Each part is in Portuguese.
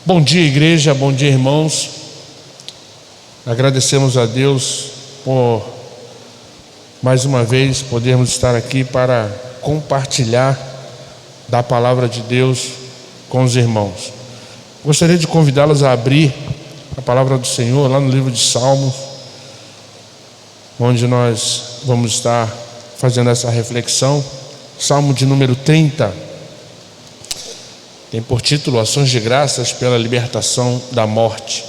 Bom dia, igreja, bom dia, irmãos. Agradecemos a Deus por mais uma vez podermos estar aqui para compartilhar da palavra de Deus com os irmãos. Gostaria de convidá-los a abrir a palavra do Senhor lá no livro de Salmos, onde nós vamos estar fazendo essa reflexão. Salmo de número 30. Tem por título Ações de Graças pela Libertação da Morte.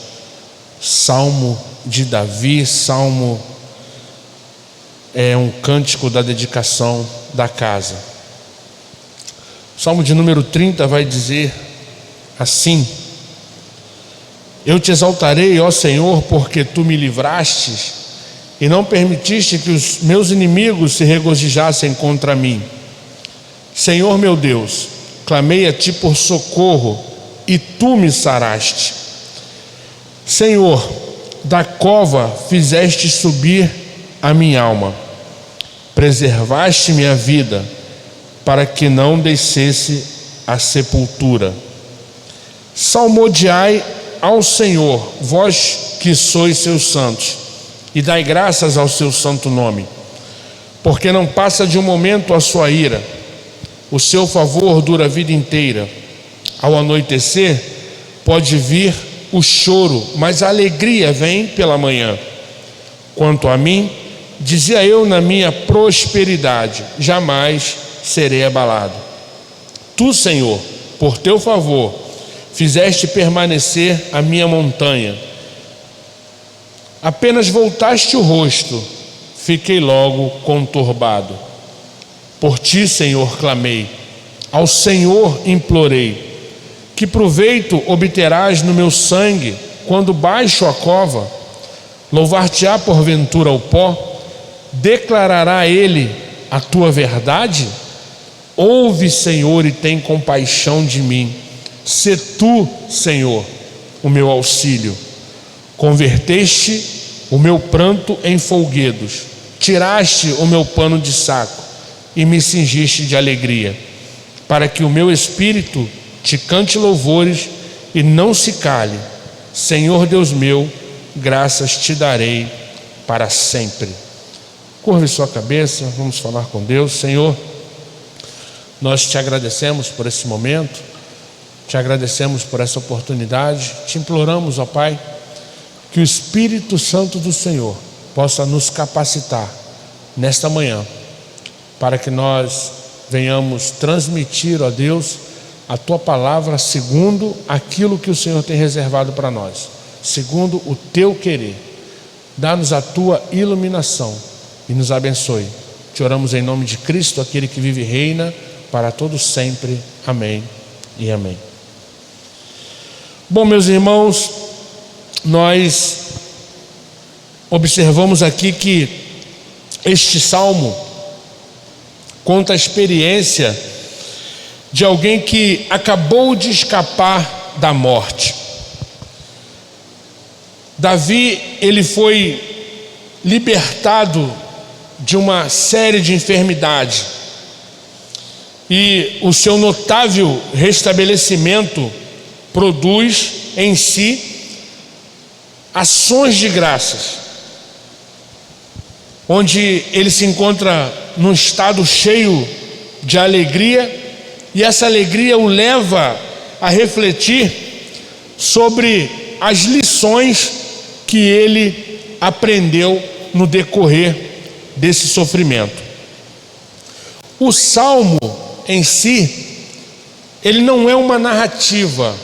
Salmo de Davi, salmo é um cântico da dedicação da casa. Salmo de número 30 vai dizer assim: Eu te exaltarei, ó Senhor, porque tu me livrastes e não permitiste que os meus inimigos se regozijassem contra mim. Senhor meu Deus, clamei a ti por socorro e tu me saraste. Senhor, da cova fizeste subir a minha alma, preservaste minha vida para que não descesse à sepultura. Salmodiai ao Senhor, vós que sois seus santos, e dai graças ao seu santo nome, porque não passa de um momento a sua ira. O seu favor dura a vida inteira. Ao anoitecer pode vir o choro, mas a alegria vem pela manhã. Quanto a mim, dizia eu na minha prosperidade, jamais serei abalado. Tu, Senhor, por teu favor, fizeste permanecer a minha montanha. Apenas voltaste o rosto, fiquei logo conturbado. Por ti, Senhor, clamei, ao Senhor implorei. Que proveito obterás no meu sangue quando baixo a cova? Louvar-te-á porventura o pó? Declarará ele a tua verdade? Ouve, Senhor, e tem compaixão de mim. Sê tu, Senhor, o meu auxílio. Converteste o meu pranto em folguedos, tiraste o meu pano de saco e me cingiste de alegria, para que o meu espírito te cante louvores e não se cale. Senhor Deus meu, graças te darei para sempre. Curve sua cabeça, vamos falar com Deus. Senhor, nós te agradecemos por esse momento, te agradecemos por essa oportunidade, te imploramos, ó Pai, que o Espírito Santo do Senhor possa nos capacitar nesta manhã, para que nós venhamos transmitir, ó Deus, a tua palavra segundo aquilo que o Senhor tem reservado para nós, segundo o teu querer. Dá-nos a tua iluminação e nos abençoe. Te oramos em nome de Cristo, aquele que vive e reina para todos sempre. Amém e amém. Bom, meus irmãos, nós observamos aqui que este salmo conta a experiência de alguém que acabou de escapar da morte. Davi, ele foi libertado de uma série de enfermidades e o seu notável restabelecimento produz em si ações de graças, onde ele se encontra num estado cheio de alegria, e essa alegria o leva a refletir sobre as lições que ele aprendeu no decorrer desse sofrimento. O salmo em si, ele não é uma narrativa.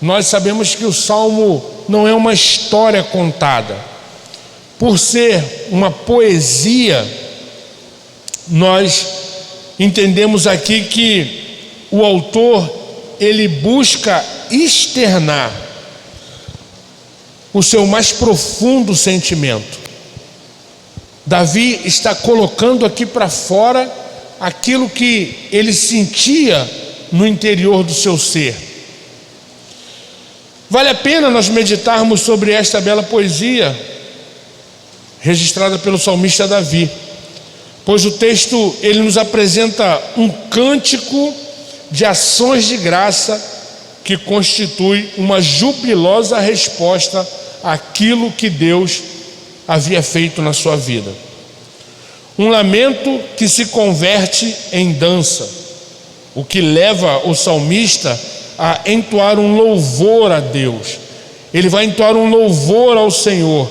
Nós sabemos que o salmo não é uma história contada. Por ser uma poesia, nós entendemos aqui que o autor, ele busca externar o seu mais profundo sentimento. Davi está colocando aqui para fora aquilo que ele sentia no interior do seu ser. Vale a pena nós meditarmos sobre esta bela poesia registrada pelo salmista Davi, pois o texto ele nos apresenta um cântico de ações de graça que constitui uma jubilosa resposta àquilo que Deus havia feito na sua vida. Um lamento que se converte em dança, o que leva o salmista a entoar um louvor a Deus. Ele vai entoar um louvor ao Senhor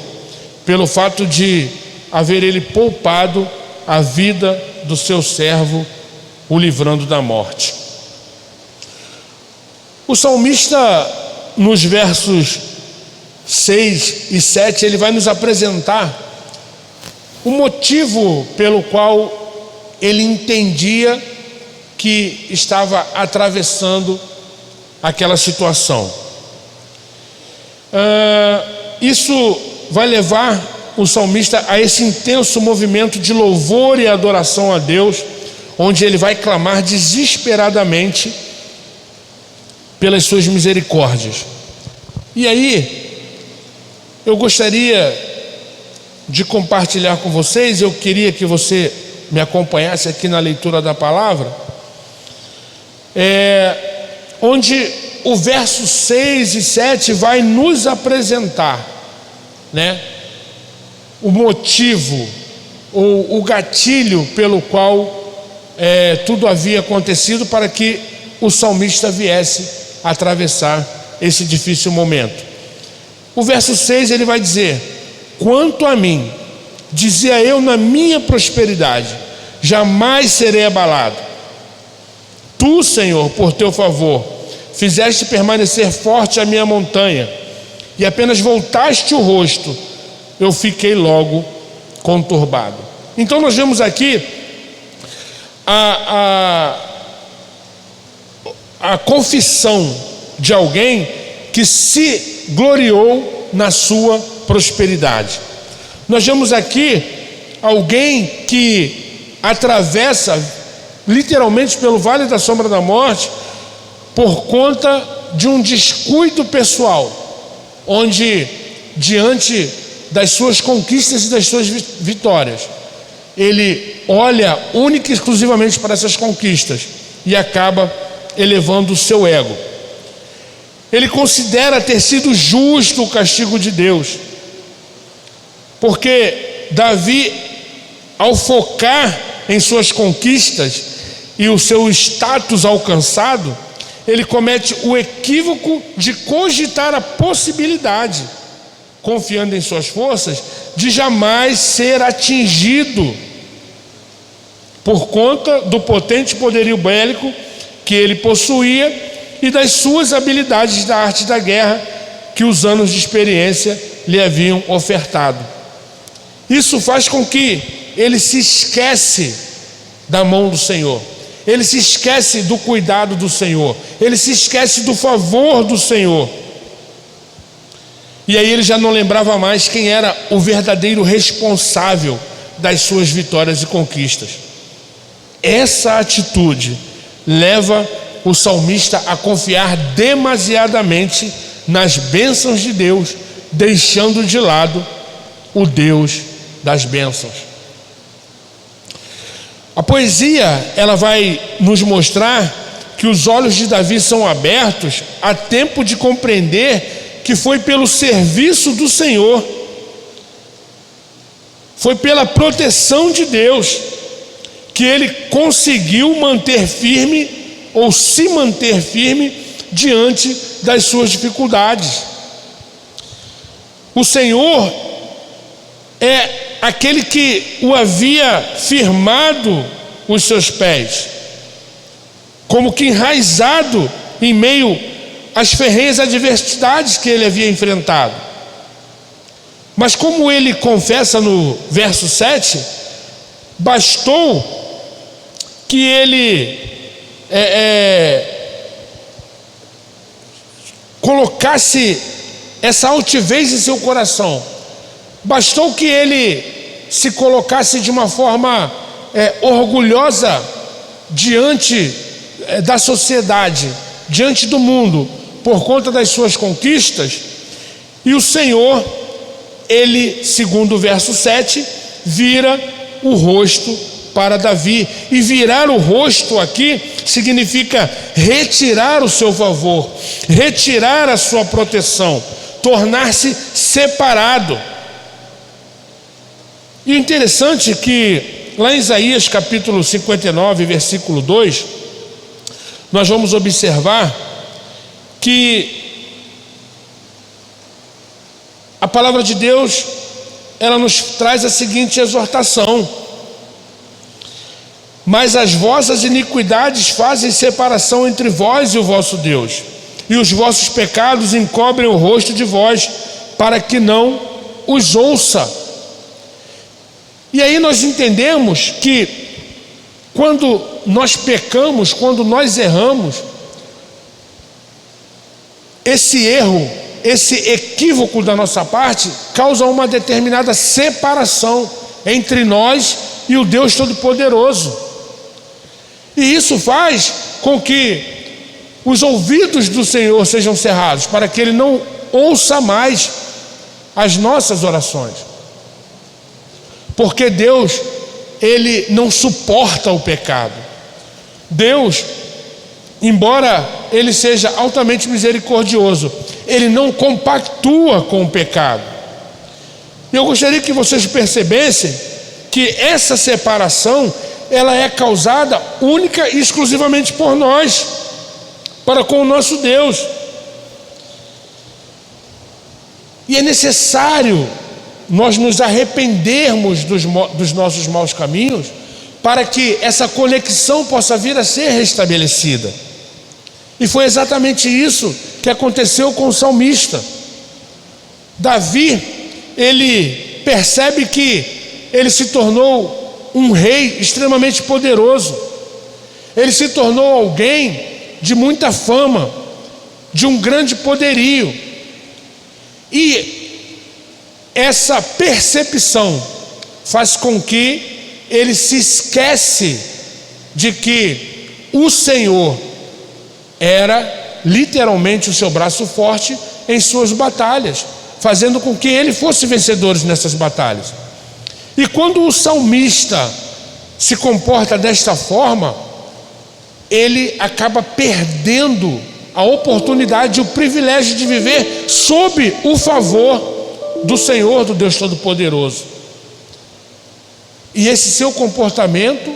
pelo fato de haver ele poupado a vida do seu servo, o livrando da morte. O salmista, nos versos 6 e 7, ele vai nos apresentar o motivo pelo qual ele entendia que estava atravessando aquela situação. Isso vai levar o salmista a esse intenso movimento de louvor e adoração a Deus, onde ele vai clamar desesperadamente pelas suas misericórdias. E aí, eu gostaria de compartilhar com vocês, eu queria que você me acompanhasse aqui na leitura da palavra, onde o verso 6 e 7 vai nos apresentar, o motivo ou o gatilho pelo qual tudo havia acontecido para que o salmista viesse atravessar esse difícil momento. O verso 6 ele vai dizer: quanto a mim, dizia eu na minha prosperidade, jamais serei abalado. Tu, Senhor, por teu favor, fizeste permanecer forte a minha montanha, e apenas voltaste o rosto, eu fiquei logo conturbado. Então nós vemos aqui a confissão de alguém que se gloriou na sua prosperidade. Nós vemos aqui alguém que atravessa literalmente pelo vale da sombra da morte por conta de um descuido pessoal, onde diante das suas conquistas e das suas vitórias, ele olha única e exclusivamente para essas conquistas e acaba elevando o seu ego. Ele considera ter sido justo o castigo de Deus, porque Davi, ao focar em suas conquistas e o seu status alcançado, ele comete o equívoco de cogitar a possibilidade, confiando em suas forças, de jamais ser atingido por conta do potente poderio bélico que ele possuía e das suas habilidades da arte da guerra que os anos de experiência lhe haviam ofertado. Isso faz com que ele se esquece da mão do Senhor, ele se esquece do cuidado do Senhor, ele se esquece do favor do Senhor. E aí ele já não lembrava mais quem era o verdadeiro responsável das suas vitórias e conquistas. Essa atitude leva o salmista a confiar demasiadamente nas bênçãos de Deus, deixando de lado o Deus das bênçãos. A poesia, ela vai nos mostrar que os olhos de Davi são abertos a tempo de compreender que foi pelo serviço do Senhor, foi pela proteção de Deus que ele conseguiu manter firme ou se manter firme diante das suas dificuldades. O Senhor é aquele que o havia firmado os seus pés, como que enraizado em meio às ferrenhas adversidades que ele havia enfrentado. Mas como ele confessa no verso 7, bastou que ele colocasse essa altivez em seu coração, bastou que ele se colocasse de uma forma orgulhosa diante da sociedade, diante do mundo, por conta das suas conquistas, e o Senhor, ele, segundo o verso 7, vira o rosto para Davi. E virar o rosto aqui significa retirar o seu favor, retirar a sua proteção, tornar-se separado. E o interessante é que lá em Isaías capítulo 59, versículo 2, nós vamos observar que a palavra de Deus, ela nos traz a seguinte exortação: mas as vossas iniquidades fazem separação entre vós e o vosso Deus, e os vossos pecados encobrem o rosto de vós, para que não os ouça. E aí nós entendemos que quando nós pecamos, quando nós erramos, esse erro, esse equívoco da nossa parte causa uma determinada separação entre nós e o Deus Todo-Poderoso. E isso faz com que os ouvidos do Senhor sejam cerrados, para que Ele não ouça mais as nossas orações. Porque Deus, Ele não suporta o pecado. Deus, embora Ele seja altamente misericordioso, Ele não compactua com o pecado. Eu gostaria que vocês percebessem que essa separação, ela é causada única e exclusivamente por nós, para com o nosso Deus. E é necessário nós nos arrependermos dos nossos maus caminhos, para que essa conexão possa vir a ser restabelecida. E foi exatamente isso que aconteceu com o salmista. Davi, ele percebe que ele se tornou um rei extremamente poderoso. Ele se tornou alguém de muita fama, de um grande poderio. E essa percepção faz com que ele se esquece de que o Senhor era literalmente o seu braço forte em suas batalhas, fazendo com que ele fosse vencedor nessas batalhas. E quando o salmista se comporta desta forma, ele acaba perdendo a oportunidade, o privilégio de viver sob o favor do Senhor, do Deus Todo-Poderoso. E esse seu comportamento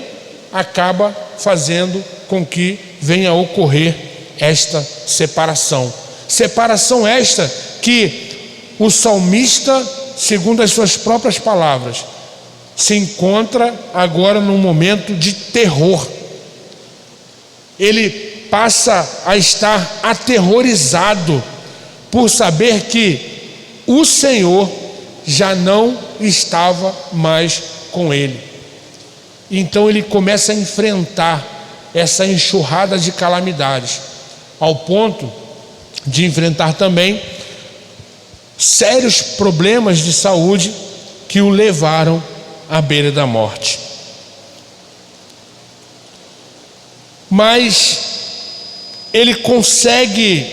acaba fazendo com que venha a ocorrer esta separação. Separação esta que o salmista, segundo as suas próprias palavras, se encontra agora num momento de terror. Ele passa a estar aterrorizado por saber que o Senhor já não estava mais com ele. Então ele começa a enfrentar essa enxurrada de calamidades, ao ponto de enfrentar também sérios problemas de saúde que o levaram à beira da morte. Mas ele consegue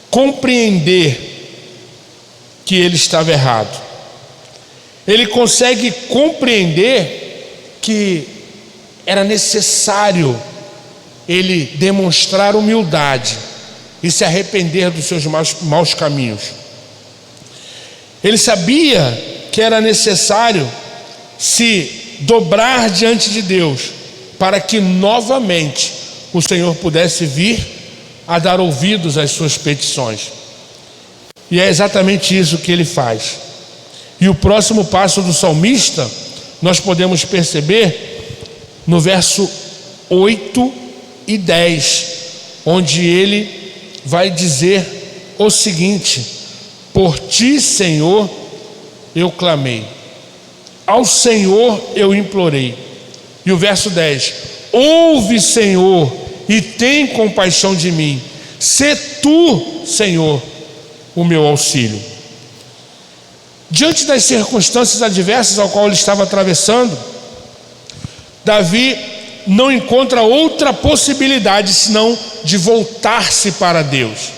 compreender que ele estava errado. Ele consegue compreender que era necessário ele demonstrar humildade e se arrepender dos seus maus caminhos. Ele sabia que era necessário se dobrar diante de Deus, para que novamente o Senhor pudesse vir a dar ouvidos às suas petições. E é exatamente isso que ele faz. E o próximo passo do salmista, nós podemos perceber no verso 8 e 10, onde ele vai dizer o seguinte: por ti, Senhor, eu clamei, ao Senhor eu implorei. E o verso 10: ouve, Senhor, e tem compaixão de mim, sê tu, Senhor, o meu auxílio. Diante das circunstâncias adversas ao qual ele estava atravessando, Davi não encontra outra possibilidade senão de voltar-se para Deus.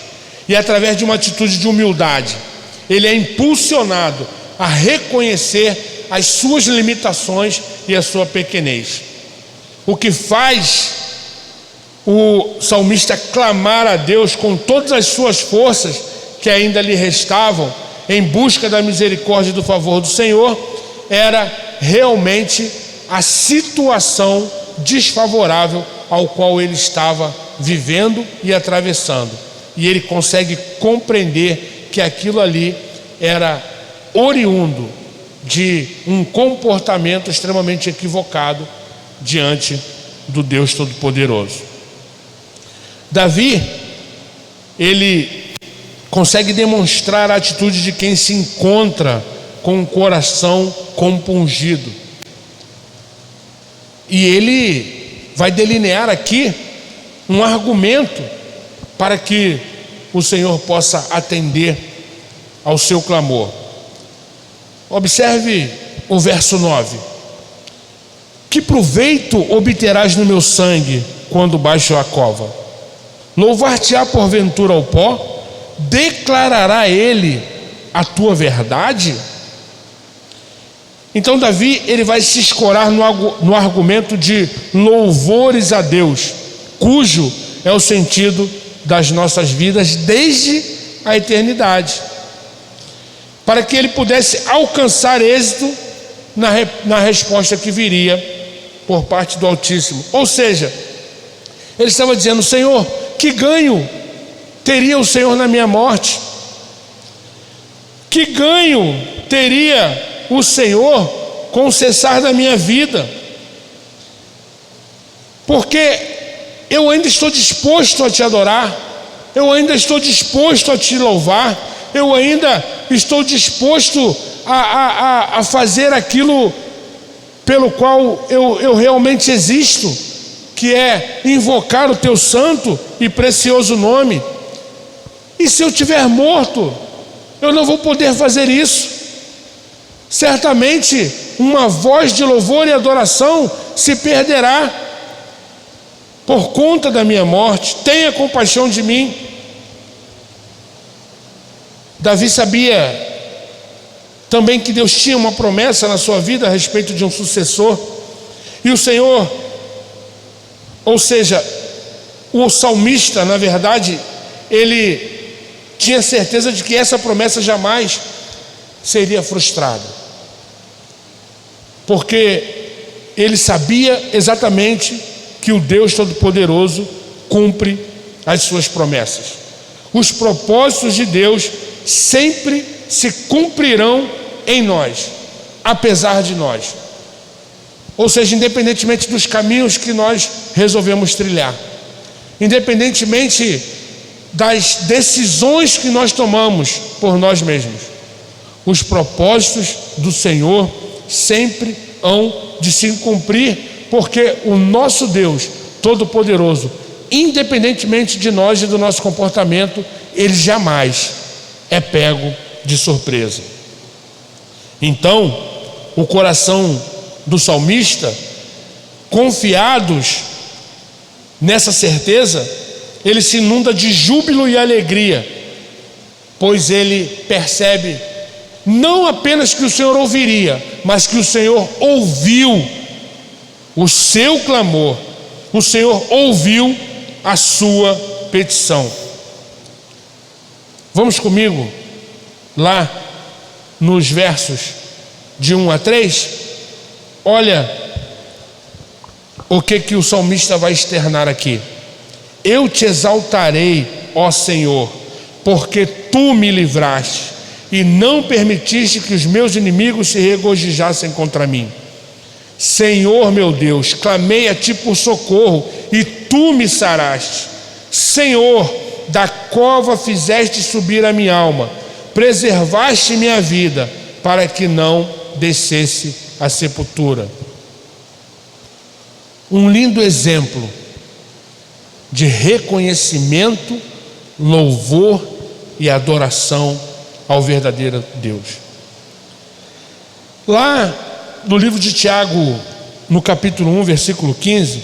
E através de uma atitude de humildade, ele é impulsionado a reconhecer as suas limitações e a sua pequenez. O que faz o salmista clamar a Deus com todas as suas forças que ainda lhe restavam, em busca da misericórdia e do favor do Senhor, era realmente a situação desfavorável ao qual ele estava vivendo e atravessando. E ele consegue compreender que aquilo ali era oriundo de um comportamento extremamente equivocado diante do Deus Todo-Poderoso. Davi, ele consegue demonstrar a atitude de quem se encontra com o coração compungido. E ele vai delinear aqui um argumento para que o Senhor possa atender ao seu clamor. Observe o verso 9. Que proveito obterás no meu sangue quando baixo a cova? Louvar-te-á porventura ao pó? Declarará ele a tua verdade? Então Davi, ele vai se escorar no argumento de louvores a Deus, cujo é o sentido das nossas vidas desde a eternidade, para que ele pudesse alcançar êxito na resposta que viria por parte do Altíssimo. Ou seja, ele estava dizendo: Senhor, que ganho teria o Senhor na minha morte? Que ganho teria o Senhor com o cessar da minha vida? Porque eu ainda estou disposto a te adorar, eu ainda estou disposto a te louvar, eu ainda estou disposto a fazer aquilo pelo qual eu realmente existo, que é invocar o teu santo e precioso nome. E se eu estiver morto, eu não vou poder fazer isso. Certamente uma voz de louvor e adoração se perderá por conta da minha morte. Tenha compaixão de mim. Davi sabia também que Deus tinha uma promessa na sua vida a respeito de um sucessor, e o Senhor, ou seja, o salmista, na verdade, ele tinha certeza de que essa promessa jamais seria frustrada, porque ele sabia exatamente que o Deus Todo-Poderoso cumpre as suas promessas. Os propósitos de Deus sempre se cumprirão em nós, apesar de nós. Ou seja, independentemente dos caminhos que nós resolvemos trilhar, independentemente das decisões que nós tomamos por nós mesmos, os propósitos do Senhor sempre hão de se cumprir, porque o nosso Deus Todo-Poderoso, independentemente de nós e do nosso comportamento, ele jamais é pego de surpresa. Então, o coração do salmista, confiados nessa certeza, ele se inunda de júbilo e alegria, pois ele percebe não apenas que o Senhor ouviria, mas que o Senhor ouviu o seu clamor, o Senhor ouviu a sua petição. Vamos comigo lá nos versos de 1 a 3, olha o que o salmista vai externar aqui. Eu te exaltarei, ó Senhor, porque tu me livraste e não permitiste que os meus inimigos se regozijassem contra mim. Senhor meu Deus, clamei a ti por socorro e tu me saraste. Senhor, da cova fizeste subir a minha alma, preservaste minha vida para que não descesse à sepultura. Um lindo exemplo de reconhecimento, louvor e adoração ao verdadeiro Deus. Lá no livro de Tiago, no capítulo 1, versículo 15,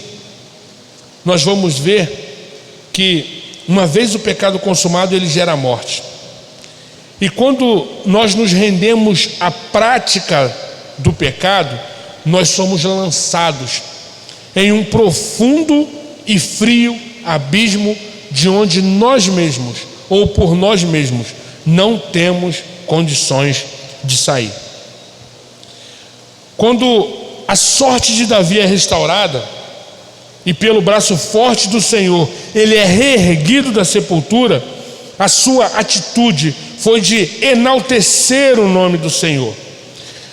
nós vamos ver que uma vez o pecado consumado, ele gera morte. E quando nós nos rendemos à prática do pecado, nós somos lançados em um profundo e frio abismo de onde nós mesmos, ou por nós mesmos, não temos condições de sair. Quando a sorte de Davi é restaurada, e pelo braço forte do Senhor ele é reerguido da sepultura, a sua atitude foi de enaltecer o nome do Senhor.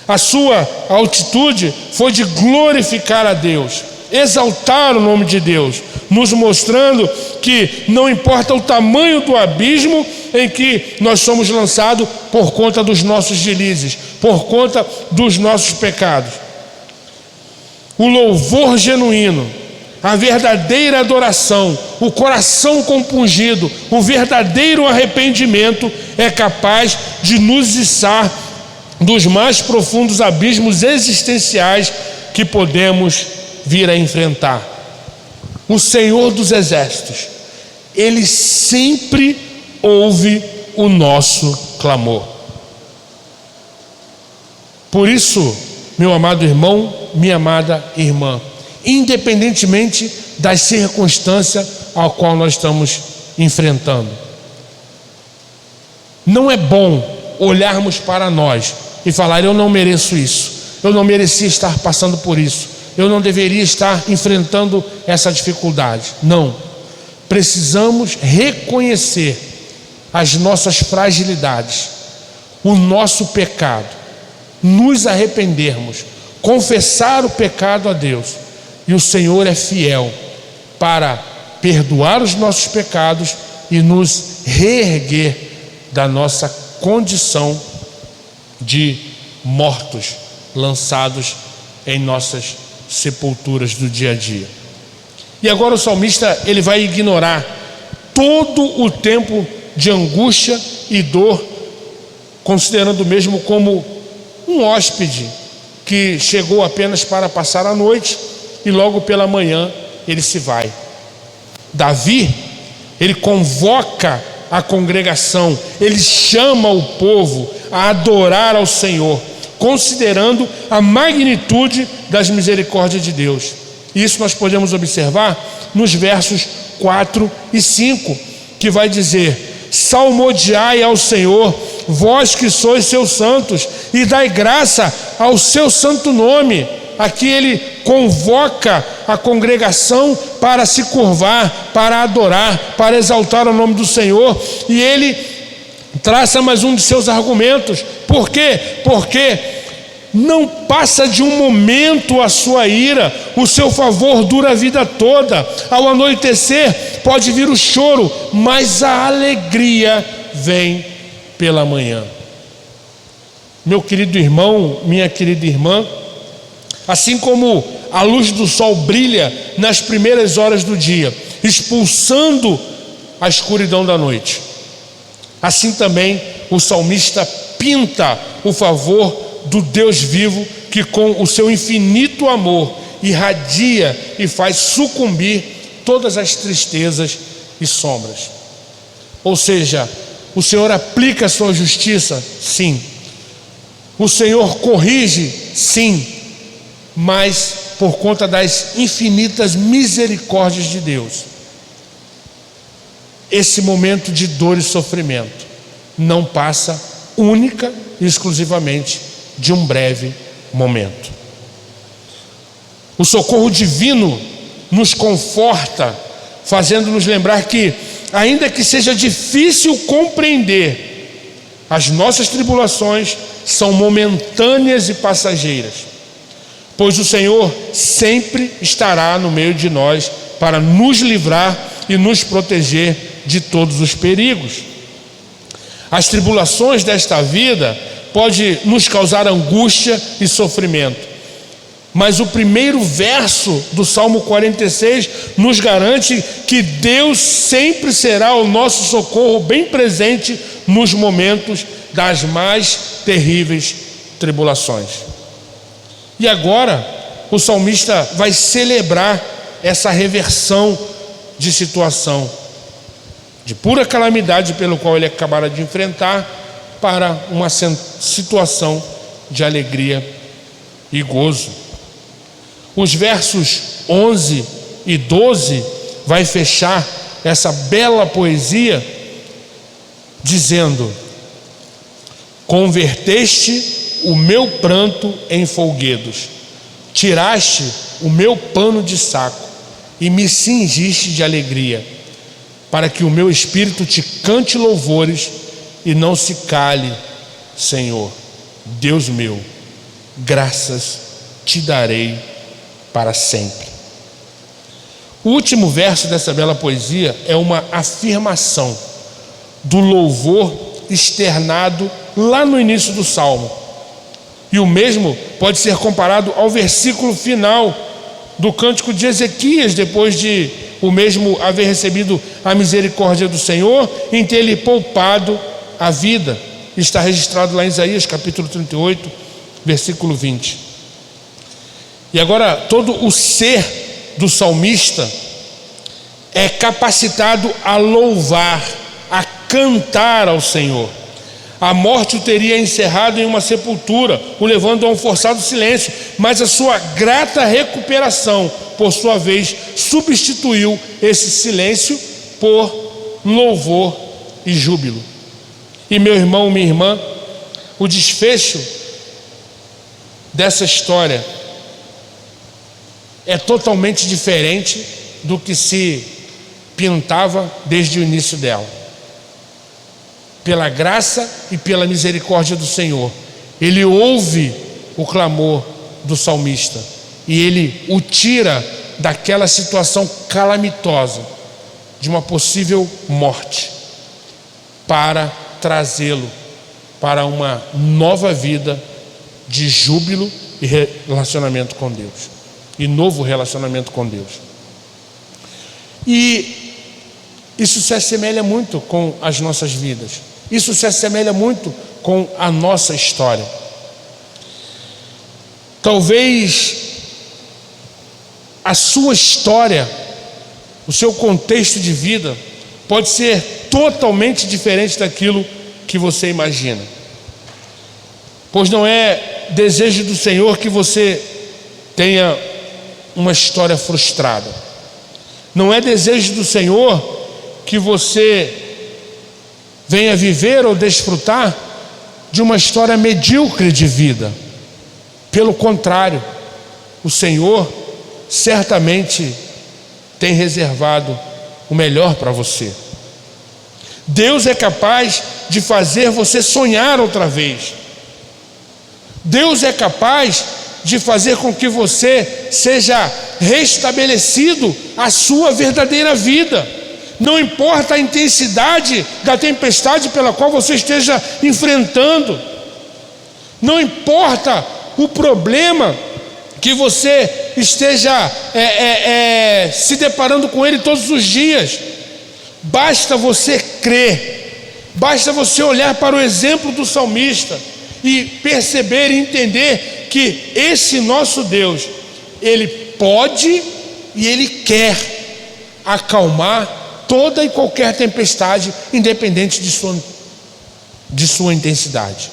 A sua atitude foi de glorificar a Deus, exaltar o nome de Deus, nos mostrando que não importa o tamanho do abismo em que nós somos lançados por conta dos nossos deslizes, por conta dos nossos pecados. O louvor genuíno, a verdadeira adoração, o coração compungido, o verdadeiro arrependimento é capaz de nos içar dos mais profundos abismos existenciais que podemos vir a enfrentar. O Senhor dos Exércitos, Ele sempre ouve o nosso clamor. Por isso, meu amado irmão, minha amada irmã, independentemente das circunstâncias a qual nós estamos enfrentando, não é bom olharmos para nós e falar: eu não mereço isso, eu não merecia estar passando por isso, eu não deveria estar enfrentando essa dificuldade. Não, precisamos reconhecer as nossas fragilidades, o nosso pecado, nos arrependermos, confessar o pecado a Deus, e o Senhor é fiel para perdoar os nossos pecados e nos reerguer da nossa condição de mortos, lançados em nossas sepulturas do dia a dia. E agora o salmista, ele vai ignorar todo o tempo de angústia e dor, considerando mesmo como um hóspede que chegou apenas para passar a noite e logo pela manhã ele se vai. Davi, ele convoca a congregação, ele chama o povo a adorar ao Senhor, considerando a magnitude das misericórdias de Deus. Isso nós podemos observar nos versos 4 e 5, que vai dizer: salmodiai ao Senhor, vós que sois seus santos, e dai graça ao seu santo nome. Aqui ele convoca a congregação para se curvar, para adorar, para exaltar o nome do Senhor, e ele traça mais um de seus argumentos. Por quê? Porque não passa de um momento a sua ira, o seu favor dura a vida toda. Ao anoitecer pode vir o choro, mas a alegria vem pela manhã. Meu querido irmão, minha querida irmã, assim como a luz do sol brilha nas primeiras horas do dia, expulsando a escuridão da noite, assim também o salmista pinta o favor do Deus vivo, que com o seu infinito amor irradia e faz sucumbir todas as tristezas e sombras. Ou seja, o Senhor aplica a sua justiça, sim. O Senhor corrige, sim. Mas por conta das infinitas misericórdias de Deus, esse momento de dor e sofrimento não passa única e exclusivamente de um breve momento. O socorro divino nos conforta, fazendo-nos lembrar que, ainda que seja difícil compreender, as nossas tribulações são momentâneas e passageiras, pois o Senhor sempre estará no meio de nós para nos livrar e nos proteger de todos os perigos. As tribulações desta vida podem nos causar angústia e sofrimento, mas o primeiro verso do Salmo 46 nos garante que Deus sempre será o nosso socorro bem presente nos momentos das mais terríveis tribulações. E agora o salmista vai celebrar essa reversão de situação, de pura calamidade pelo qual ele acabara de enfrentar, para uma situação de alegria e gozo. Os versos 11 e 12 vai fechar essa bela poesia dizendo: converteste o meu pranto em folguedos, tiraste o meu pano de saco e me cingiste de alegria, para que o meu espírito te cante louvores e não se cale, Senhor. Deus meu, graças te darei para sempre. O último verso dessa bela poesia é uma afirmação do louvor externado lá no início do Salmo. E o mesmo pode ser comparado ao versículo final do cântico de Ezequias, depois de o mesmo haver recebido a misericórdia do Senhor, em ter lhe poupado a vida. Está registrado lá em Isaías capítulo 38, versículo 20. E agora todo o ser do salmista é capacitado a louvar, a cantar ao Senhor. A morte o teria encerrado em uma sepultura, o levando a um forçado silêncio, mas a sua grata recuperação, por sua vez, substituiu esse silêncio por louvor e júbilo. E meu irmão, minha irmã, o desfecho dessa história é totalmente diferente do que se pintava desde o início dela. Pela graça e pela misericórdia do Senhor, Ele ouve o clamor do salmista e Ele o tira daquela situação calamitosa de uma possível morte, para trazê-lo para uma nova vida de júbilo e relacionamento com Deus, e novo relacionamento com Deus. E isso se assemelha muito com as nossas vidas. Isso se assemelha muito com a nossa história. Talvez a sua história, o seu contexto de vida, pode ser totalmente diferente daquilo que você imagina. Pois não é desejo do Senhor que você tenha uma história frustrada. Não é desejo do Senhor que você venha viver ou desfrutar de uma história medíocre de vida. Pelo contrário, o Senhor certamente tem reservado o melhor para você. Deus é capaz de fazer você sonhar outra vez. Deus é capaz de fazer com que você seja restabelecido a sua verdadeira vida. Não importa a intensidade da tempestade pela qual você esteja enfrentando, não importa o problema que você esteja se deparando com ele todos os dias, basta você crer, basta você olhar para o exemplo do salmista e perceber e entender que esse nosso Deus, Ele pode e Ele quer acalmar toda e qualquer tempestade, independente de sua intensidade.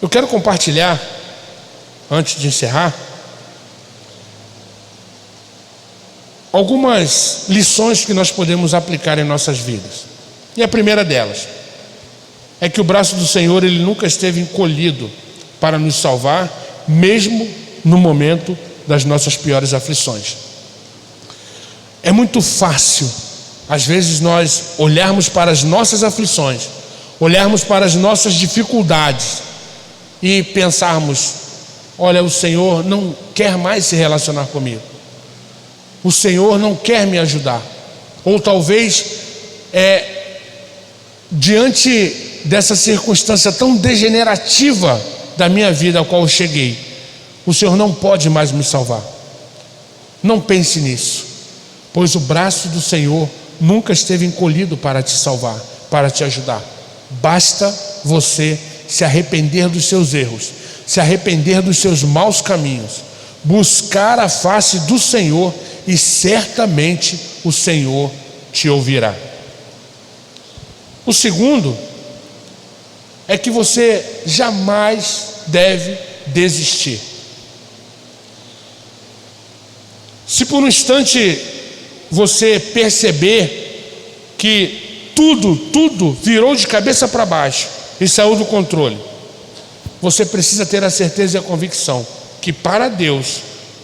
Eu quero compartilhar, antes de encerrar, algumas lições que nós podemos aplicar em nossas vidas. E a primeira delas é que o braço do Senhor, Ele nunca esteve encolhido para nos salvar, mesmo no momento das nossas piores aflições. É muito fácil, às vezes, nós olharmos para as nossas aflições, olharmos para as nossas dificuldades e pensarmos: olha, o Senhor não quer mais se relacionar comigo, o Senhor não quer me ajudar. Ou talvez, diante dessa circunstância tão degenerativa da minha vida ao qual eu cheguei, o Senhor não pode mais me salvar. Não pense nisso, pois o braço do Senhor nunca esteve encolhido para te salvar, para te ajudar. Basta você se arrepender dos seus erros, se arrepender dos seus maus caminhos, buscar a face do Senhor, e certamente o Senhor te ouvirá. O segundo é que você jamais deve desistir. Se por um instante você perceber que tudo virou de cabeça para baixo e saiu do controle, você precisa ter a certeza e a convicção que para Deus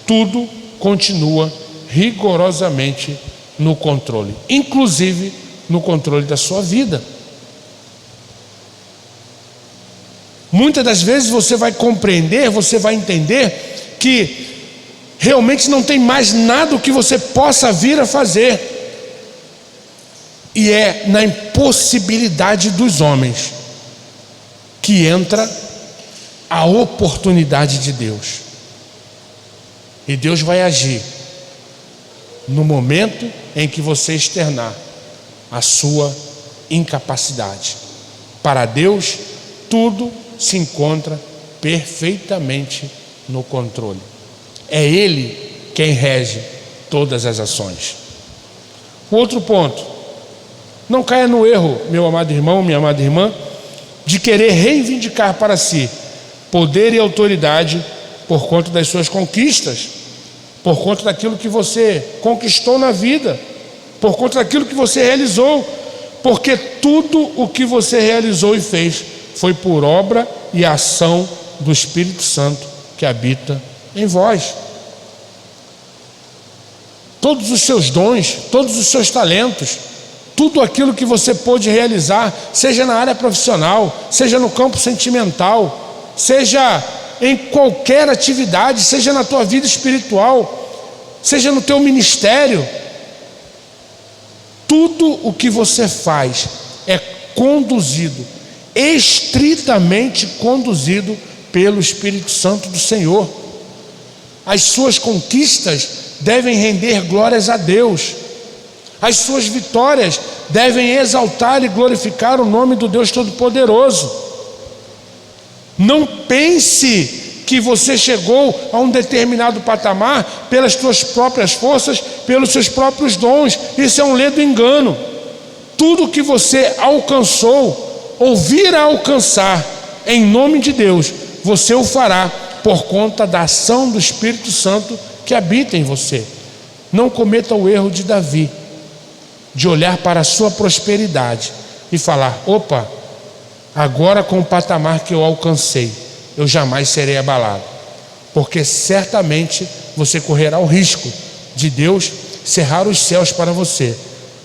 tudo continua rigorosamente no controle, inclusive no controle da sua vida. Muitas das vezes você vai compreender, você vai entender que realmente não tem mais nada que você possa vir a fazer, e é na impossibilidade dos homens que entra a oportunidade de Deus. E Deus vai agir no momento em que você externar a sua incapacidade. Para Deus, tudo se encontra perfeitamente no controle. É Ele quem rege todas as ações. O outro ponto: não caia no erro, meu amado irmão, minha amada irmã, de querer reivindicar para si poder e autoridade por conta das suas conquistas, por conta daquilo que você conquistou na vida, por conta daquilo que você realizou, porque tudo o que você realizou e fez foi por obra e ação do Espírito Santo que habita em vós. Todos os seus dons, todos os seus talentos, tudo aquilo que você pôde realizar, seja na área profissional, seja no campo sentimental, seja em qualquer atividade, seja na tua vida espiritual, seja no teu ministério, tudo o que você faz é conduzido, estritamente conduzido pelo Espírito Santo do Senhor. As suas conquistas devem render glórias a Deus. As suas vitórias devem exaltar e glorificar o nome do Deus Todo-Poderoso. Não pense que você chegou a um determinado patamar pelas suas próprias forças, pelos seus próprios dons. Isso é um ledo engano. Tudo que você alcançou ou vir a alcançar em nome de Deus, você o fará por conta da ação do Espírito Santo que habita em você. Não cometa o erro de Davi, de olhar para a sua prosperidade e falar: opa, agora com o patamar que eu alcancei, eu jamais serei abalado, porque certamente você correrá o risco de Deus cerrar os céus para você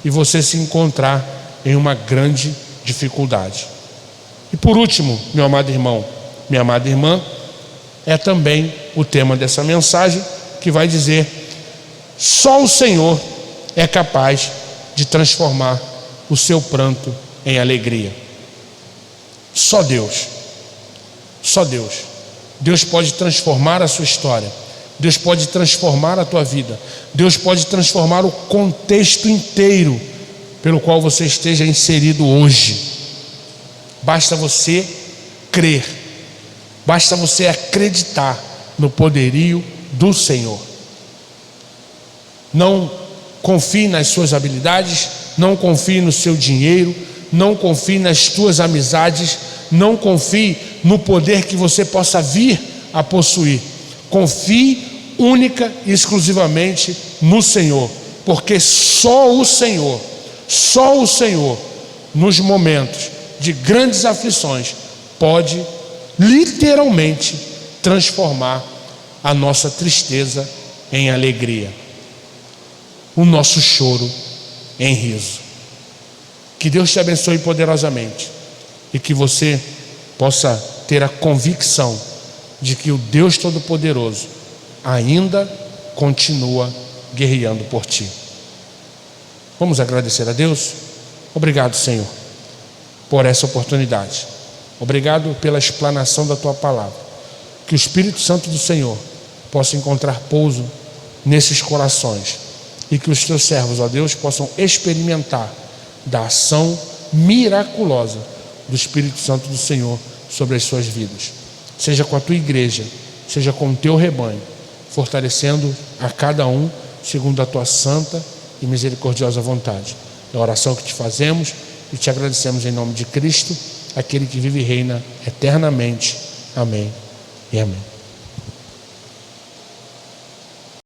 e você se encontrar em uma grande dificuldade. E por último, meu amado irmão, minha amada irmã, é também o tema dessa mensagem, que vai dizer: só o Senhor é capaz de transformar o seu pranto em alegria. Só Deus. Só Deus. Deus pode transformar a sua história. Deus pode transformar a tua vida. Deus pode transformar o contexto inteiro pelo qual você esteja inserido hoje. Basta você crer. Basta você acreditar no poderio do Senhor. Não confie nas suas habilidades, não confie no seu dinheiro, não confie nas tuas amizades, não confie no poder que você possa vir a possuir. Confie única e exclusivamente no Senhor, porque só o Senhor, nos momentos de grandes aflições, pode literalmente transformar a nossa tristeza em alegria, o nosso choro em riso. Que Deus te abençoe poderosamente e que você possa ter a convicção de que o Deus Todo-Poderoso ainda continua guerreando por ti. Vamos agradecer a Deus? Obrigado, Senhor, por essa oportunidade. Obrigado pela explanação da tua palavra. Que o Espírito Santo do Senhor possa encontrar pouso nesses corações e que os teus servos, ó Deus, possam experimentar da ação miraculosa do Espírito Santo do Senhor sobre as suas vidas. Seja com a tua igreja, seja com o teu rebanho, fortalecendo a cada um segundo a tua santa e misericordiosa vontade. É a oração que te fazemos e te agradecemos em nome de Cristo, aquele que vive e reina eternamente. Amém. e amém.